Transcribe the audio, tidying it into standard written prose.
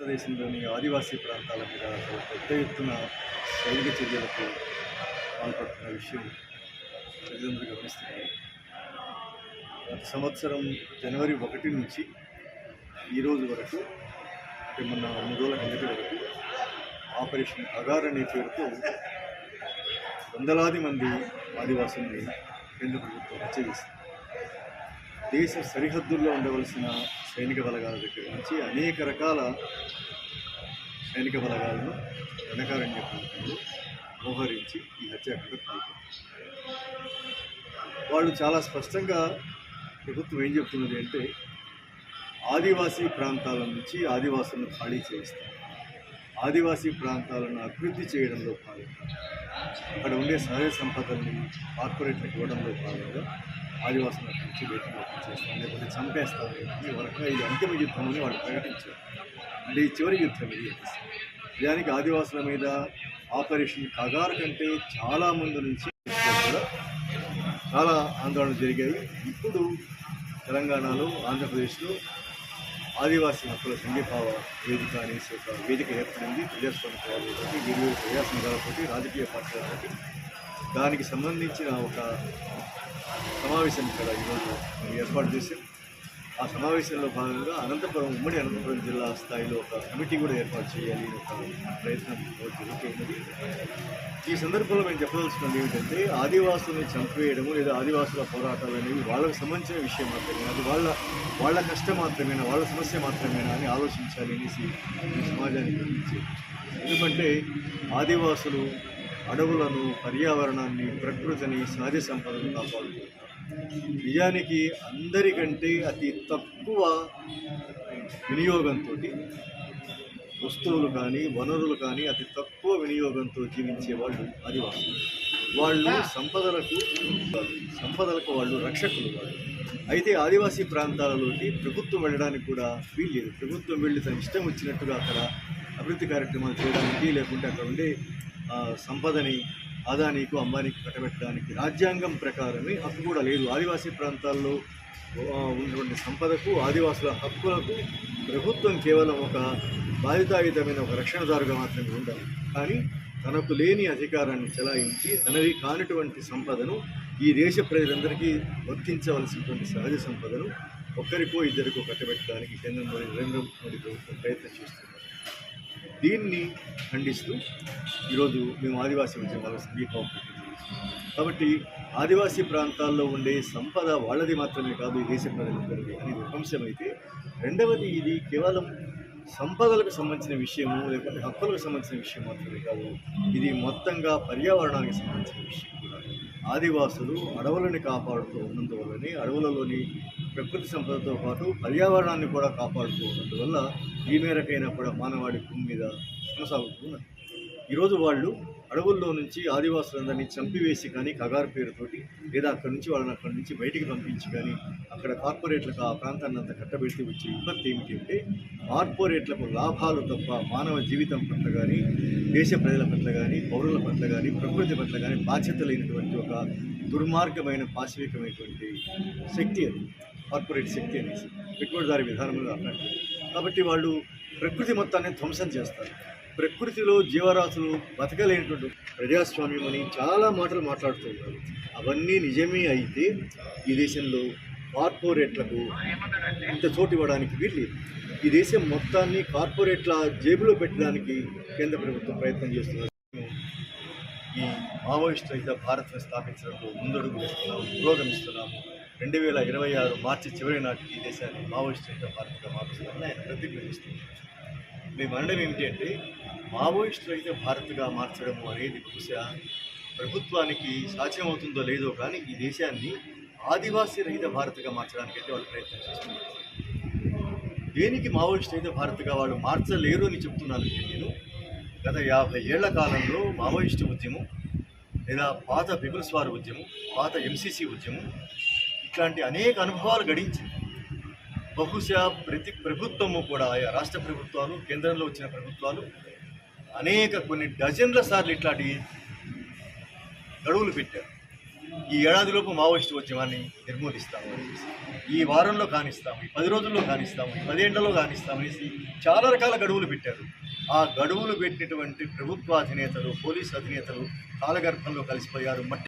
భారతదేశంలోని ఆదివాసీ ప్రాంతాల మీద చాలా పెద్ద ఎత్తున సైనిక చర్యలకు పాల్పడుతున్న విషయం ప్రజలందరూ గమనిస్తున్నారు. గత సంవత్సరం జనవరి 1 నుంచి ఈరోజు వరకు, అంటే మొన్న 3 రోజుల కిందటి వరకు ఆపరేషన్ అగార్ అనే పేరుతో వందలాది మంది ఆదివాసుల్ని కేంద్ర ప్రభుత్వం హత్య చేసింది. దేశ సరిహద్దుల్లో ఉండవలసిన సైనిక బలగాల దగ్గర నుంచి అనేక రకాల సైనిక బలగాలను వెనకారణ్య ప్రాంతంలో మోహరించి ఈ హత్యాకాండ పాల్గొన్నారు. వాళ్ళు చాలా స్పష్టంగా ప్రభుత్వం ఏం చెప్తున్నది అంటే, ఆదివాసీ ప్రాంతాల నుంచి ఆదివాసులను ఖాళీ చేయిస్తారు, ఆదివాసీ ప్రాంతాలను అభివృద్ధి చేయడంలో భాగంగా అక్కడ ఉండే సహజ సంపదల్ని కార్పొరేట్లకు ఇవ్వడంలో భాగంగా ఆదివాసులను నుంచి వేటలోకి చేస్తాం, లేకపోతే చంపేస్తాం. ఈ వరకు ఇది అంతిమ యుద్ధం అని వాళ్ళు ప్రకటించారు. అంటే ఈ చివరి యుద్ధం ఇది. నిజానికి ఆదివాసుల మీద ఆపరేషన్ కగార్ కంటే చాలా ముందు నుంచి కూడా చాలా ఆందోళనలు జరిగాయి. ఇప్పుడు తెలంగాణలో, ఆంధ్రప్రదేశ్లో ఆదివాసీ హక్కుల సంఘీభావ వేదిక అనేసి ఒక వేదిక ఏర్పడింది. ప్రజాస్వామికవాదులతోటి, వేరు ప్రజా సంఘాలతోటి, రాజకీయ పార్టీలతోటి. దానికి సంబంధించిన ఒక సమావేశం ఇక్కడ ఈరోజు ఏర్పాటు చేశాం. ఆ సమావేశంలో భాగంగా ఉమ్మడి అనంతపురం జిల్లా స్థాయిలో ఒక కమిటీ కూడా ఏర్పాటు చేయాలి అని ఒక ప్రయత్నం జరుగుతున్నది. ఈ సందర్భంలో మేము చెప్పదలుచుకున్నది ఏమిటంటే, ఆదివాసుల్ని చంపేయడము లేదా ఆదివాసుల పోరాటాలు అనేవి వాళ్ళకు సంబంధించిన విషయం మాత్రమే, అది వాళ్ళ కష్టం మాత్రమేనా, వాళ్ళ సమస్య మాత్రమేనా అని ఆలోచించాలి అనేసి ఈ సమాజానికి గుర్తించేది. ఎందుకంటే ఆదివాసులు అడవులను, పర్యావరణాన్ని, ప్రకృతిని, సహజ సంపదను కాపాడుతున్నారు. నిజానికి అందరికంటే అతి తక్కువ వినియోగంతో, వస్తువులు కానీ వనరులు కానీ అతి తక్కువ వినియోగంతో జీవించే వాళ్ళు ఆదివాసులు. వాళ్ళు సంపదలకు వాళ్ళు రక్షకులు. వాళ్ళు అయితే ఆదివాసీ ప్రాంతాలలోకి ప్రభుత్వం వెళ్ళడానికి కూడా వీల్లేదు. ప్రభుత్వం వెళ్ళి తన ఇష్టం వచ్చినట్టుగా అక్కడ అభివృద్ధి కార్యక్రమాలు చేయడానికి, లేకుంటే అక్కడ ఉండే సంపదని అదానీకు, అంబానీకి కట్టబెట్టడానికి రాజ్యాంగం ప్రకారమే హక్కు కూడా లేదు. ఆదివాసీ ప్రాంతాల్లో ఉన్నటువంటి సంపదకు, ఆదివాసుల హక్కులకు ప్రభుత్వం కేవలం ఒక బాధ్యతాయుతమైన ఒక రక్షణదారుగా మాత్రమే ఉండాలి. కానీ తనకు లేని అధికారాన్ని చెలాయించి తనది కానిటువంటి సంపదను, ఈ దేశ ప్రజలందరికీ వర్తించవలసినటువంటి సహజ సంపదను ఒక్కరికో ఇద్దరికో కట్టబెట్టడానికి కేంద్రంలోని నరేంద్ర మోడీ ప్రభుత్వం ప్రయత్నం చేస్తున్నారు. దీన్ని ఖండిస్తూ ఈరోజు మేము ఆదివాసీ ఉద్యమాల సంఘీభావం ప్రకటిస్తున్నాం. కాబట్టి ఆదివాసీ ప్రాంతాల్లో ఉండే సంపద వాళ్ళది మాత్రమే కాదు, ఈ దేశ ప్రజలందరిది అనేది ఒక అంశమైతే, రెండవది ఇది కేవలం సంపదలకు సంబంధించిన విషయము, లేకపోతే హక్కులకు సంబంధించిన విషయం మాత్రమే కాదు, ఇది మొత్తంగా పర్యావరణానికి సంబంధించిన విషయం కూడా. ఆదివాసులు అడవులని కాపాడుతూ ఉన్నందువల్లనే, అడవులలోని ప్రకృతి సంపదతో పాటు పర్యావరణాన్ని కూడా కాపాడుతూ ఉన్నందువల్ల ఈ మేరకైనా కూడా మానవాడి భూమి మీద కొనసాగుతున్నది. ఈరోజు వాళ్ళు అడవుల్లో నుంచి ఆదివాసులందరినీ చంపివేసి కానీ, కగారు పేరుతోటి, లేదా అక్కడి నుంచి బయటికి పంపించి కానీ, అక్కడ కార్పొరేట్లకు ఆ ప్రాంతాన్ని అంతా కట్టబెట్టి వచ్చే ఇబ్బంది ఏమిటి అంటే, కార్పొరేట్లకు లాభాలు తప్ప మానవ జీవితం పట్ల కానీ, దేశ ప్రజల పట్ల కానీ, పౌరుల పట్ల కానీ, ప్రకృతి పట్ల కానీ బాధ్యత లేనటువంటి ఒక దుర్మార్గమైన, పాశవికమైనటువంటి శక్తి అది కార్పొరేట్ శక్తి అనేసి పెట్టుబడిదారి విధానంలో అన్నట్టు. కాబట్టి వాళ్ళు ప్రకృతి మొత్తాన్ని ధ్వంసం చేస్తారు. ప్రకృతిలో జీవరాశులు బతకలేనటువంటి ప్రజాస్వామ్యం అని చాలా మాటలు మాట్లాడుతూ ఉన్నారు. అవన్నీ నిజమే అయితే ఈ దేశంలో కార్పొరేట్లకు ఇంత చోటు ఇవ్వడానికి వీల్లేదు. ఈ దేశం మొత్తాన్ని కార్పొరేట్ల జేబులో పెట్టడానికి కేంద్ర ప్రభుత్వం ప్రయత్నం చేస్తున్నారు. ఈ మావోయిస్ట్ రహిత భారత్ను స్థాపించడంలో ముందడుగు వేస్తున్నాము, పురోగమిస్తున్నాము. 2026 మార్చి చివరి నాటికి ఈ దేశాన్ని మావోయిస్ట్ రహిత భారత్గా మారుస్తున్నామని ఆయన ప్రతిజ్ఞ చేస్తున్నారు. మేము అనడం ఏమిటి అంటే, మావోయిస్ట్ రహిత భారత్గా మార్చడము అనేది బహుశా ప్రభుత్వానికి సాధ్యమవుతుందో లేదో కానీ, ఈ దేశాన్ని ఆదివాసీ రహిత భారత్గా మార్చడానికైతే వాళ్ళు ప్రయత్నం చేస్తున్నారు. దేనికి మావోయిస్ట్ రహిత భారత్గా వాళ్ళు మార్చలేరు అని చెప్తున్నానంటే, నేను గత 50 ఏళ్ల కాలంలో మావోయిస్టు ఉద్యమం, లేదా పాత పీపుల్స్ వార్ ఉద్యమం, పాత ఎంసీసీ ఉద్యమం, ఇట్లాంటి అనేక అనుభవాలు గడించింది. బహుశా ప్రతి ప్రభుత్వము కూడా, ఆయా రాష్ట్ర ప్రభుత్వాలు, కేంద్రంలో వచ్చిన ప్రభుత్వాలు కొన్ని డజన్ల సార్లు ఇట్లాంటి గడువులు పెట్టారు. ఈ ఏడాదిలోపు మావోయిస్టు ఉద్యమాన్ని నిర్మూలిస్తాము. ఈ వారంలో కానిస్తాము, ఈ 10 రోజుల్లో కానిస్తాము, ఈ 10 ఏళ్లలో కానిస్తాము అనేసి చాలా రకాల గడువులు పెట్టారు. ఆ గడువులు పెట్టినటువంటి ప్రభుత్వ అధినేతలు, పోలీసు అధినేతలు కాలగర్భంలో కలిసిపోయారు.